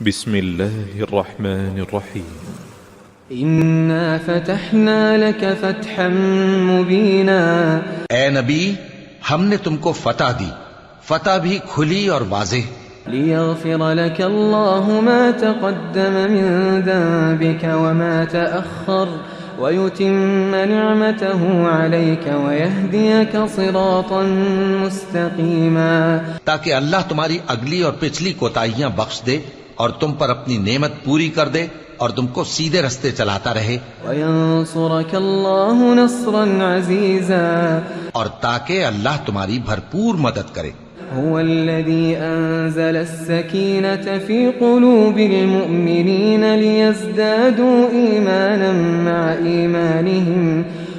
بسم الله الرحمن الرحيم إنا فتحنا لك فتحا مبينا اے نبی ہم نے تم کو فتح دی، فتح بھی کھلی اور واضح، ليغفر لك الله ما تقدم من ذنبك وما تأخر ويتم نعمته عليك ويهديك صراطا مستقيما، تاکہ اللہ تمہاری اگلی اور پچھلی کوتاہیاں بخش دے اور تم پر اپنی نعمت پوری کر دے اور تم کو سیدھے رستے چلاتا رہے، وينصرك الله نصرا عزيزا، اور تاکہ اللہ تمہاری بھرپور مدد کرے۔ هو الذي أنزل السكينة في قلوب المؤمنين ليزدادوا إيمانا مع إيمانهم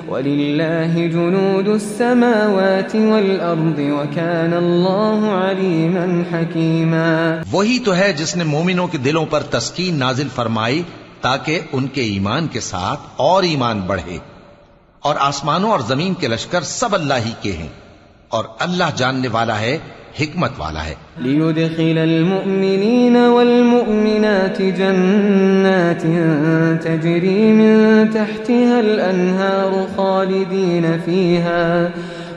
ولله جنود السماوات والأرض وكان الله عليما حكيما۔ وہی تو ہے جس نے مومنوں کے دلوں پر تسکین نازل فرمائی تاکہ ان کے ایمان کے ساتھ اور ایمان بڑھے، اور آسمانوں اور زمین کے لشکر سب اللہ ہی کے ہیں، اور اللہ جاننے والا ہے، حکمت والا ہے۔ ليدخل المؤمنين والمؤمنات جنات تجري من تحتها الأنهار خالدين فيها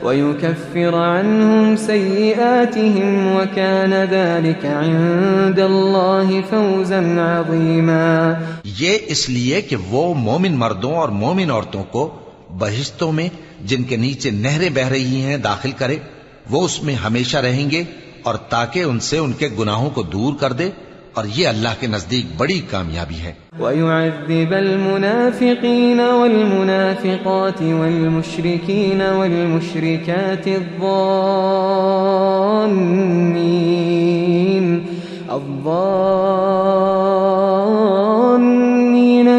ويكفر عنهم سيئاتهم وكان ذلك عند الله فوزا عظيما۔ یہ اس لیے کہ وہ مومن مردوں اور مومن عورتوں کو بہشتوں میں جن کے نیچے نہریں بہ رہی ہیں داخل کرے، وہ اس میں ہمیشہ رہیں گے، اور تاکہ ان سے ان کے گناہوں کو دور کر دے، اور یہ اللہ کے نزدیک بڑی کامیابی ہے۔ وَيُعَذِّبَ الْمُنَافِقِينَ وَالْمُنَافِقَاتِ وَالْمُشْرِكِينَ وَالْمُشْرِكَاتِ الظَّانِّينَ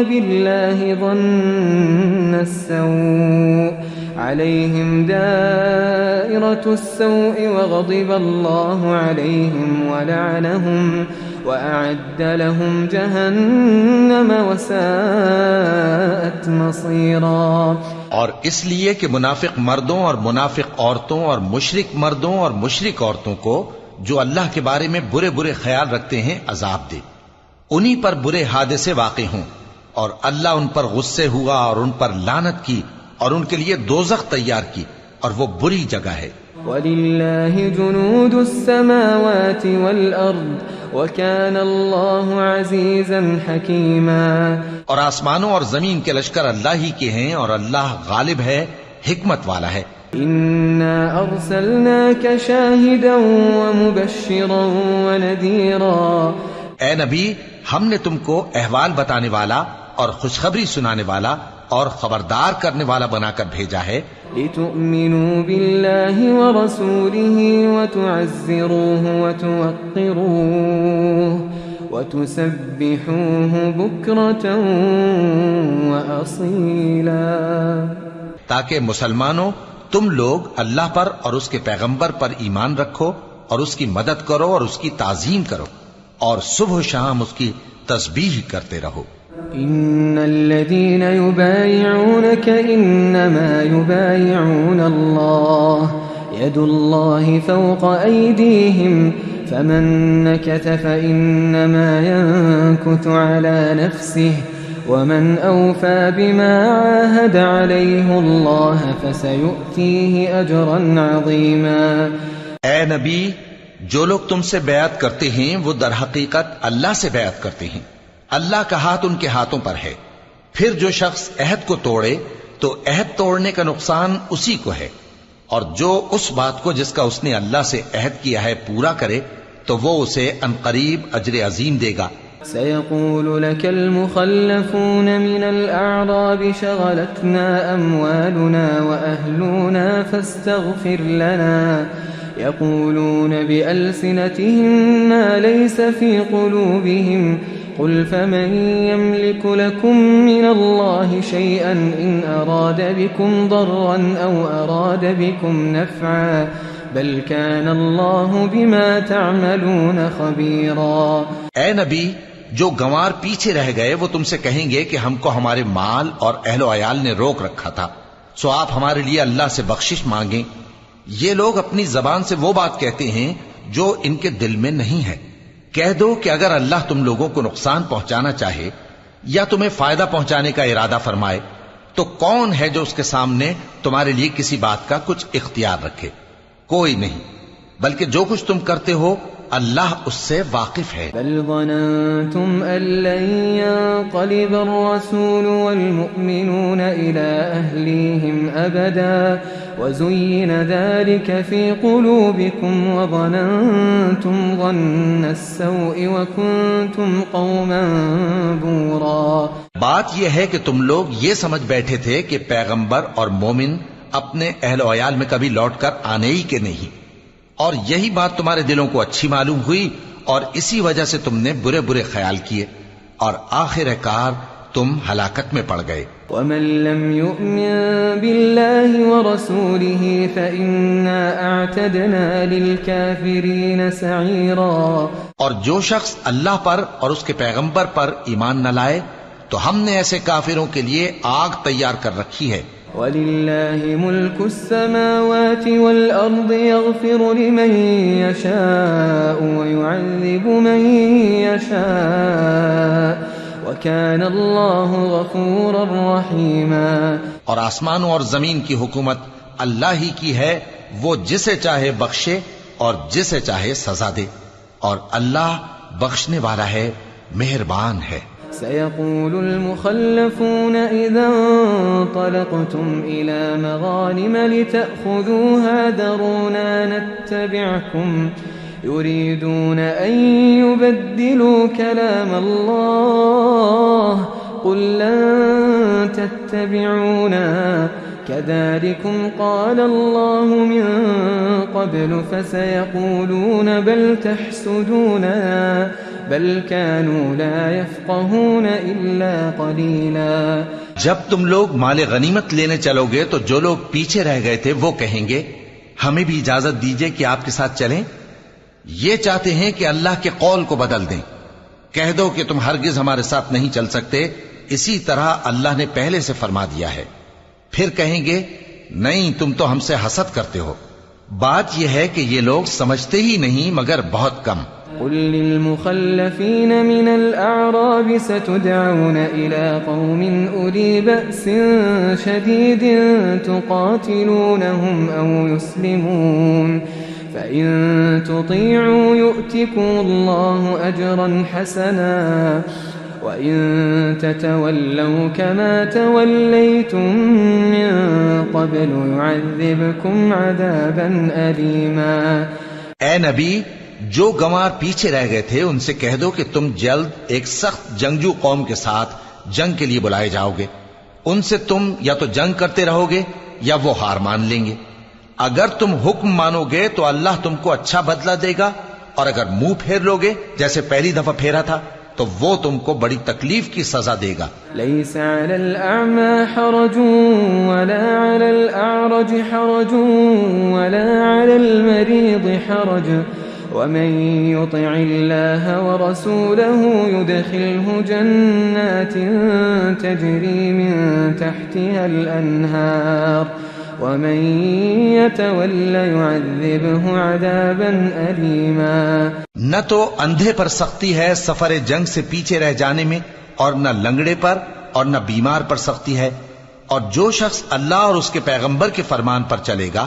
بِاللَّهِ ظَنَّ السَّوْءِ عليهم دائرة السوء وغضب الله عليهم ولعنهم وأعد لهم جهنم وساءت مصيرا۔ اور اس لیے کہ منافق مردوں اور منافق عورتوں اور مشرک مردوں اور مشرک عورتوں کو جو اللہ کے بارے میں برے برے خیال رکھتے ہیں عذاب دے، انہی پر برے حادثے واقع ہوں، اور اللہ ان پر غصے ہوا اور ان پر لعنت کی اور ان کے لیے دوزخ تیار کی، اور وہ بری جگہ ہے۔ وَلِلَّهِ جُنُودُ السَّمَاوَاتِ وَالْأَرْضِ وَكَانَ اللَّهُ عَزِيزًا حَكِيمًا۔ اور آسمانوں اور زمین کے لشکر اللہ ہی کے ہیں، اور اللہ غالب ہے، حکمت والا ہے۔ إِنَّا أَرْسَلْنَاكَ شَاهِدًا وَمُبَشِّرًا وَنَذِيرًا۔ اے نبی ہم نے تم کو احوال بتانے والا اور خوشخبری سنانے والا اور خبردار کرنے والا بنا کر بھیجا ہے، لِتُؤْمِنُوا بِاللَّهِ وَرَسُولِهِ وَتُعَزِّرُوهُ وَتُوَقِّرُوهُ وَتُسَبِّحُوهُ بُكْرَةً وَأَصِيلًا، تاکہ مسلمانوں تم لوگ اللہ پر اور اس کے پیغمبر پر ایمان رکھو اور اس کی مدد کرو اور اس کی تعظیم کرو، اور صبح و شام اس کی تسبیح کرتے رہو۔ إن الذين يبايعونك إنما يبايعون الله يد الله فوق أيديهم فمن نكث فإنما ينكث على نفسه ومن أوفى بما عاهد عليه الله فسيؤتيه أجرا عظيما۔ اے نبی جو لوگ تم سے بیعت کرتے ہیں وہ در حقیقت اللہ سے بیعت کرتے ہیں، اللہ کا ہاتھ ان کے ہاتھوں پر ہے، پھر جو شخص عہد کو توڑے تو عہد توڑنے کا نقصان اسی کو ہے، اور جو اس بات کو جس کا اس نے اللہ سے عہد کیا ہے پورا کرے تو وہ اسے عنقریب اجر عظیم دے گا۔ سيقول لك المخلفون من الأعراب شغلتنا أموالنا وأهلنا فاستغفر لنا يقولون بألسنتهم ما ليس في قلوبهم قل فمن يملك لكم من الله شيئا إن أراد بكم ضرا أو أراد بكم نفعا بل كان الله بما تعملون خبيرا۔ اے نبی جو گنوار پیچھے رہ گئے وہ تم سے کہیں گے کہ ہم کو ہمارے مال اور اہل و عیال نے روک رکھا تھا، سو آپ ہمارے لیے اللہ سے بخشش مانگیں۔ یہ لوگ اپنی زبان سے وہ بات کہتے ہیں جو ان کے دل میں نہیں ہے، کہہ دو کہ اگر اللہ تم لوگوں کو نقصان پہنچانا چاہے یا تمہیں فائدہ پہنچانے کا ارادہ فرمائے تو کون ہے جو اس کے سامنے تمہارے لیے کسی بات کا کچھ اختیار رکھے؟ کوئی نہیں، بلکہ جو کچھ تم کرتے ہو اللہ اس سے واقف ہے۔ بل ظننتم أن لن ينقلب الرسول والمؤمنون إلى أهليهم أبدا وزين ذلك في قلوبكم وظننتم ظن السوء وكنتم قوما بورا۔ بات یہ ہے کہ تم لوگ یہ سمجھ بیٹھے تھے کہ پیغمبر اور مومن اپنے اہل و عیال میں کبھی لوٹ کر آنے ہی کے نہیں، اور یہی بات تمہارے دلوں کو اچھی معلوم ہوئی اور اسی وجہ سے تم نے برے برے خیال کیے اور آخر کار تم ہلاکت میں پڑ گئے۔ ومن لم يؤمن بالله ورسوله فإنا أعتدنا للكافرين سعيرا۔ اور جو شخص اللہ پر اور اس کے پیغمبر پر ایمان نہ لائے تو ہم نے ایسے کافروں کے لیے آگ تیار کر رکھی ہے۔ وَلِلَّهِ مُلْكُ السَّمَاوَاتِ وَالْأَرْضِ يَغْفِرُ لِمَن يَشَاءُ وَيُعَذِّبُ مَن يَشَاءُ وَكَانَ اللَّهُ غَفُورًا رَّحِيمًا۔ اور آسمانوں اور زمین کی حکومت اللہ ہی کی ہے، وہ جسے چاہے بخشے اور جسے چاہے سزا دے، اور اللہ بخشنے والا ہے، مہربان ہے۔ سيقول المخلفون إذا انطلقتم إلى مغانم لتأخذوها ذرونا نتبعكم يريدون أن يبدلوا كلام الله قل لن تتبعونا كذلكم قال الله من قبل فسيقولون بل تحسدوننا بل كانوا لا يفقهون إلا قليلا۔ جب تم لوگ مال غنیمت لینے چلو گے تو جو لوگ پیچھے رہ گئے تھے وہ کہیں گے ہمیں بھی اجازت دیجئے کہ آپ کے ساتھ چلیں، یہ چاہتے ہیں کہ اللہ کے قول کو بدل دیں۔ کہہ دو کہ تم ہرگز ہمارے ساتھ نہیں چل سکتے، اسی طرح اللہ نے پہلے سے فرما دیا ہے۔ پھر کہیں گے نہیں، تم تو ہم سے حسد کرتے ہو۔ بات یہ ہے کہ یہ لوگ سمجھتے ہی نہیں مگر بہت کم۔ قل للمخلفين من الأعراب ستدعون إلى قوم أولي بأس شديد تقاتلونهم أو يسلمون فإن تطيعوا يؤتكم الله أجرا حسنا وإن تتولوا كما توليتم من قبل يعذبكم عذابا أليما۔ اے نبی، جو گنوار پیچھے رہ گئے تھے ان سے کہہ دو کہ تم جلد ایک سخت جنگجو قوم کے ساتھ جنگ کے لیے بلائے جاؤ گے، ان سے تم یا تو جنگ کرتے رہو گے یا وہ ہار مان لیں گے۔ اگر تم حکم مانو گے تو اللہ تم کو اچھا بدلہ دے گا، اور اگر منہ پھیر لو گے جیسے پہلی دفعہ پھیرا تھا تو وہ تم کو بڑی تکلیف کی سزا دے گا۔ ليس على الأعمى حرج ولا على الأعرج حرج ولا على المريض حرج ومن يطع الله ورسوله يدخله جنات تجري من تحتها الأنهار ومن يتول يعذبه عذابا أليما۔ نہ تو اندھے پر سختی ہے سفر جنگ سے پیچھے رہ جانے میں، اور نہ لنگڑے پر اور نہ بیمار پر سختی ہے، اور جو شخص اللہ اور اس کے پیغمبر کے فرمان پر چلے گا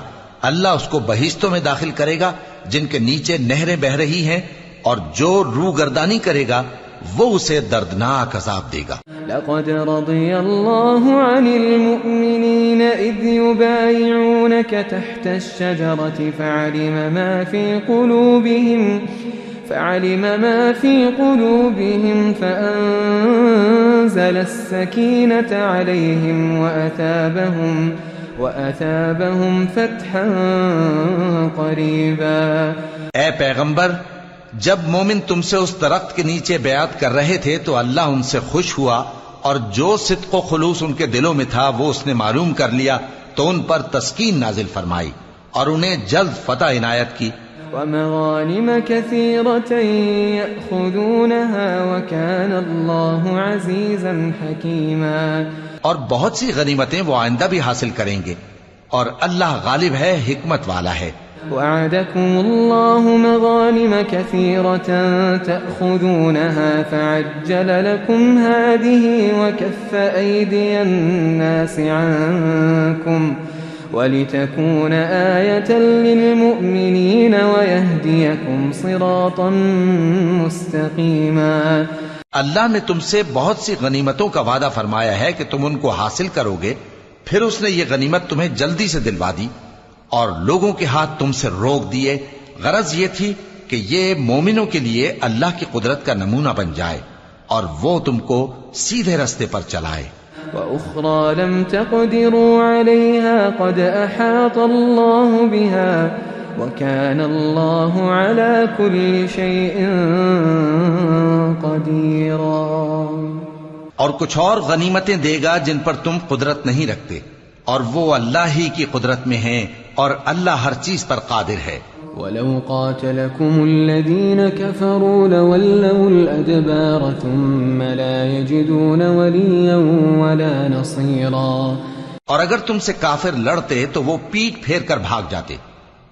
اللہ اس کو بہشتوں میں داخل کرے گا جن کے نیچے نہریں بہ رہی ہیں، اور جو روگردانی کرے گا وہ اسے دردناک عذاب دے گا۔ لقد رضي الله عن المؤمنين إذ يبايعونك تحت الشجرة فعلم ما في قلوبهم فأنزل السكينة عليهم وأثابهم فتحا قريبا۔ اے پیغمبر، جب مومن تم سے اس درخت کے نیچے بیعت کر رہے تھے تو اللہ ان سے خوش ہوا، اور جو صدق و خلوص ان کے دلوں میں تھا وہ اس نے معلوم کر لیا تو ان پر تسکین نازل فرمائی اور انہیں جلد فتح عنایت کی۔ ومغانم كثيرة يأخذونها وكان الله عزيزا حكيما۔ اور بہت سی غنیمتیں وہ آئندہ بھی حاصل کریں گے، اور اللہ غالب ہے، حکمت والا ہے۔ وعدكم الله مغانم كثيرة تأخذونها فعجل لكم هذه وكف أيدي الناس عنكم ولتكون آية للمؤمنين ويهديكم صراطا مستقيما. اللہ نے تم سے بہت سی غنیمتوں کا وعدہ فرمایا ہے کہ تم ان کو حاصل کرو گے، پھر اس نے یہ غنیمت تمہیں جلدی سے دلوا دی اور لوگوں کے ہاتھ تم سے روک دیے. غرض یہ تھی کہ یہ مومنوں کے لیے اللہ کی قدرت کا نمونہ بن جائے اور وہ تم کو سیدھے رستے پر چلائے. وأخرى لم تقدروا عليها قد أحاط الله بها وكان الله على كل شيء قديرا. اور کچھ اور غنیمتیں دے گا جن پر تم قدرت نہیں رکھتے، اور وہ اللہ ہی کی قدرت میں ہیں اور اللہ ہر چیز پر قادر ہے. وَلَوْ قَاتَلَكُمُ الَّذِينَ كَفَرُوا لَوَلَّوُا الْأَدْبَارَ ثُمَّ لَا يَجِدُونَ وَلِيًّا وَلَا نَصِيرًا. اور اگر تم سے کافر لڑتے تو وہ پیٹ پھیر کر بھاگ جاتے،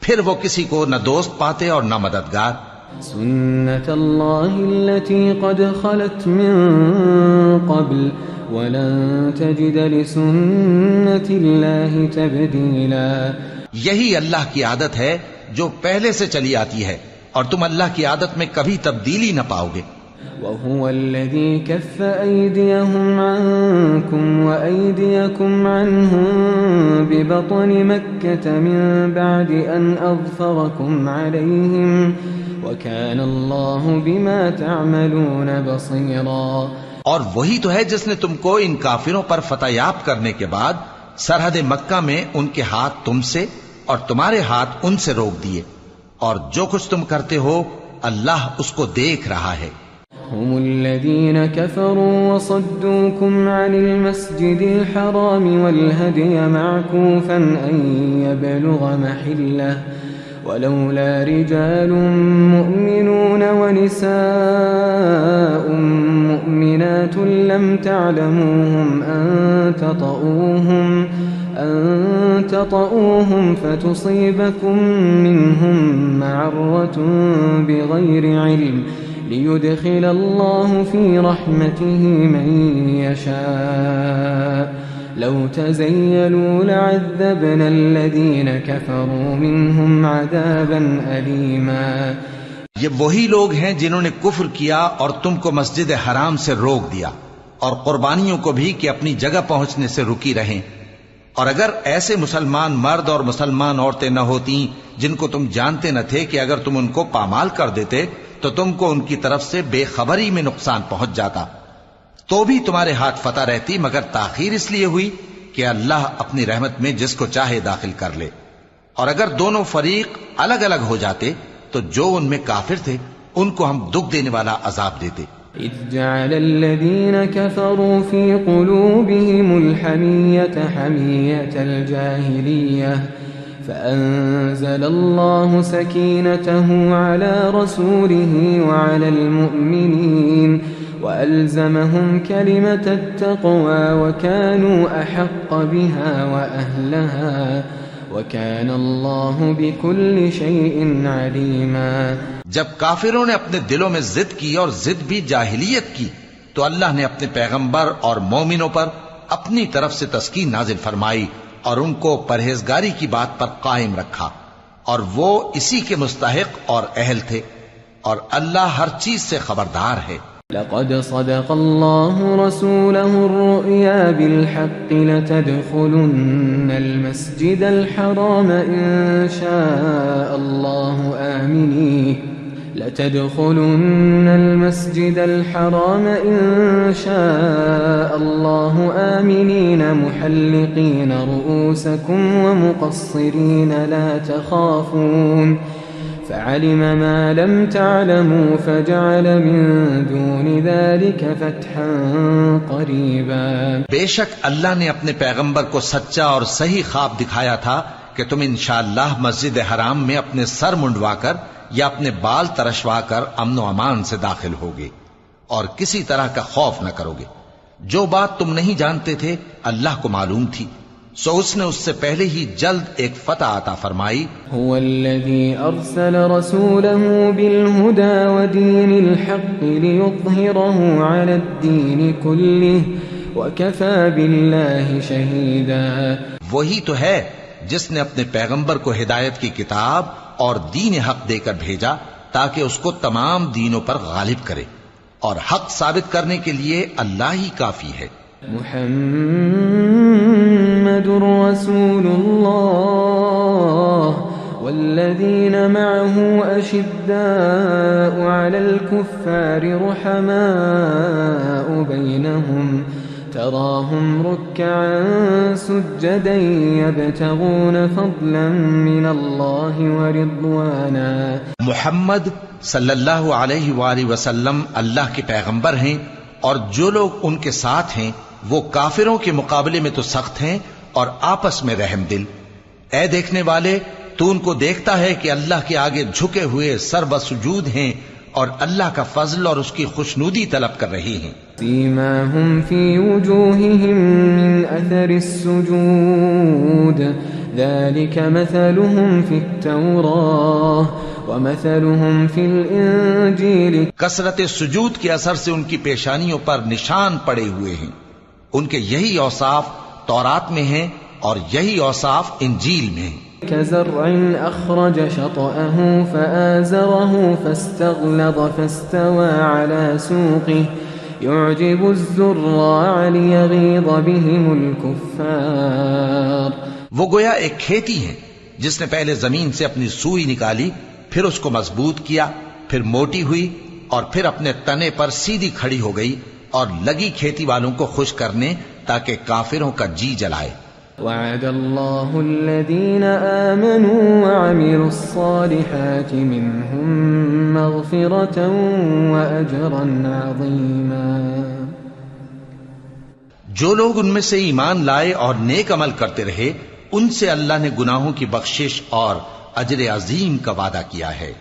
پھر وہ کسی کو نہ دوست پاتے اور نہ مددگار. سُنَّةَ اللَّهِ الَّتِي قَدْ خَلَتْ مِن قَبْلُ وَلَن تَجِدَ لِسُنَّةِ اللَّهِ تَبْدِيلًا. یہی اللہ کی عادت ہے جو پہلے سے چلی آتی ہے، اور تم اللہ کی عادت میں کبھی تبدیلی نہ پاؤ گے. وَهُوَ الَّذِي كَفَّ أَيْدِيَهُمْ عَنكُمْ وَأَيْدِيَكُمْ عَنْهُمْ بِبَطْنِ مَكَّةَ مِن بَعْدِ أَنْ أَظْفَرَكُمْ عَلَيْهِمْ وَكَانَ اللَّهُ بِمَا تَعْمَلُونَ بَصِيرًا. اور وہی تو ہے جس نے تم کو ان کافروں پر فتح یاب کرنے کے بعد سرحد مکہ میں ان کے ہاتھ تم سے اور تمہارے ہاتھ ان سے روک دیے، اور جو کچھ تم کرتے ہو اللہ اس کو دیکھ رہا ہے. هم الذين كفروا وصدوكم عن المسجد الحرام والهدي معكوفا أن يبلغ محله ولولا رجال مؤمنون ونساء مؤمنات لم تعلموهم أن تطؤوهم فتصيبكم منهم معرة بغير علم ليدخل الله في رحمته من يشاء لو تزيلوا لعذبنا الذين كفروا منهم عذابا أليما. یہ وہی لوگ ہیں جنہوں نے کفر کیا اور تم کو مسجد حرام سے روک دیا، اور قربانیوں کو بھی کہ اپنی جگہ پہنچنے سے رکی رہیں. اور اگر ایسے مسلمان مرد اور مسلمان عورتیں نہ ہوتی جن کو تم جانتے نہ تھے کہ اگر تم ان کو پامال کر دیتے تو تم کو ان کی طرف سے بے خبری میں نقصان پہنچ جاتا، تو بھی تمہارے ہاتھ فتح رہتی، مگر تاخیر اس لیے ہوئی کہ اللہ اپنی رحمت میں جس کو چاہے داخل کر لے. اور اگر دونوں فریق الگ الگ ہو جاتے تو جو ان میں کافر تھے ان کو ہم دکھ دینے والا عذاب دیتے. إذ جعل الذين كفروا في قلوبهم الحمية حمية الجاهلية فأنزل الله سكينته على رسوله وعلى المؤمنين وألزمهم كلمة التقوى وكانوا أحق بها وأهلها وَكَانَ اللَّهُ بِكُلِّ شَيْءٍ عَلِيمًا. جب کافروں نے اپنے دلوں میں ضد کی اور ضد بھی جاہلیت کی تو اللہ نے اپنے پیغمبر اور مومنوں پر اپنی طرف سے تسکین نازل فرمائی اور ان کو پرہیزگاری کی بات پر قائم رکھا، اور وہ اسی کے مستحق اور اہل تھے، اور اللہ ہر چیز سے خبردار ہے. لقد صدق الله رسوله الرؤيا بالحق لتدخلن المسجد الحرام إن شاء الله آمنين لتدخلن المسجد الحرام إن شاء الله آمنين محلقين رؤوسكم ومقصرين لا تخافون فعلم ما لم تعلموا فجعل من دون ذلك فتحا قريبا. بے شک اللہ نے اپنے پیغمبر کو سچا اور صحیح خواب دکھایا تھا کہ تم انشاءاللہ مسجد حرام میں اپنے سر منڈوا کر یا اپنے بال ترشوا کر امن و امان سے داخل ہوگے اور کسی طرح کا خوف نہ کرو گے. جو بات تم نہیں جانتے تھے اللہ کو معلوم تھی، سو اس نے اس سے پہلے ہی جلد ایک فتح عطا فرمائی. هو الذي أرسل رسوله بالهدى ودين الحق ليظهره على الدين كله وكفى بالله شهيدا. وہی تو ہے جس نے اپنے پیغمبر کو ہدایت کی کتاب اور دین حق دے کر بھیجا تاکہ اس کو تمام دینوں پر غالب کرے، اور حق ثابت کرنے کے لیے اللہ ہی کافی ہے. محمد رسول الله والذين معه أشداء على الكفار رحماء بينهم تراهم ركعا سجدا يبتغون فضلا من الله ورضوانا. محمد صلی اللہ علیہ وآلہ وسلم اللہ کے پیغمبر ہیں، اور جو لوگ ان کے ساتھ ہیں وہ کافروں کے مقابلے میں تو سخت ہیں اور آپس میں رحم دل. اے دیکھنے والے، تو ان کو دیکھتا ہے کہ اللہ کے آگے جھکے ہوئے سر بسجود ہیں اور اللہ کا فضل اور اس کی خوشنودی طلب کر رہے ہیں. سیماہم فی وجوہہم من اثر السجود ذلك مثلهم في التوراة ومثلهم في الانجیل. کثرت سجود کے اثر سے ان کی پیشانیوں پر نشان پڑے ہوئے ہیں. ان کے یہی اوصاف تورات میں ہیں اور یہی اوصاف انجیل میں ہیں. كزرع أخرج شطأه فآزره فاستغلظ فاستوى على سوقه يعجب الزراع ليغيظ بهم الكفار. وہ گویا ایک کھیتی ہے جس نے پہلے زمین سے اپنی سوئی نکالی، پھر اس کو مضبوط کیا، پھر موٹی ہوئی، اور پھر اپنے تنے پر سیدھی کھڑی ہو گئی اور لگی کھیتی والوں کو خوش کرنے تاکہ کافروں کا جی جلائے. وعد الله الذين آمنوا وعملوا الصالحات منهم مغفرة وأجرا عظيما. جو لوگ ان میں سے ایمان لائے اور نیک عمل کرتے رہے، ان سے اللہ نے گناہوں کی بخشش اور اجر عظیم کا وعدہ کیا ہے.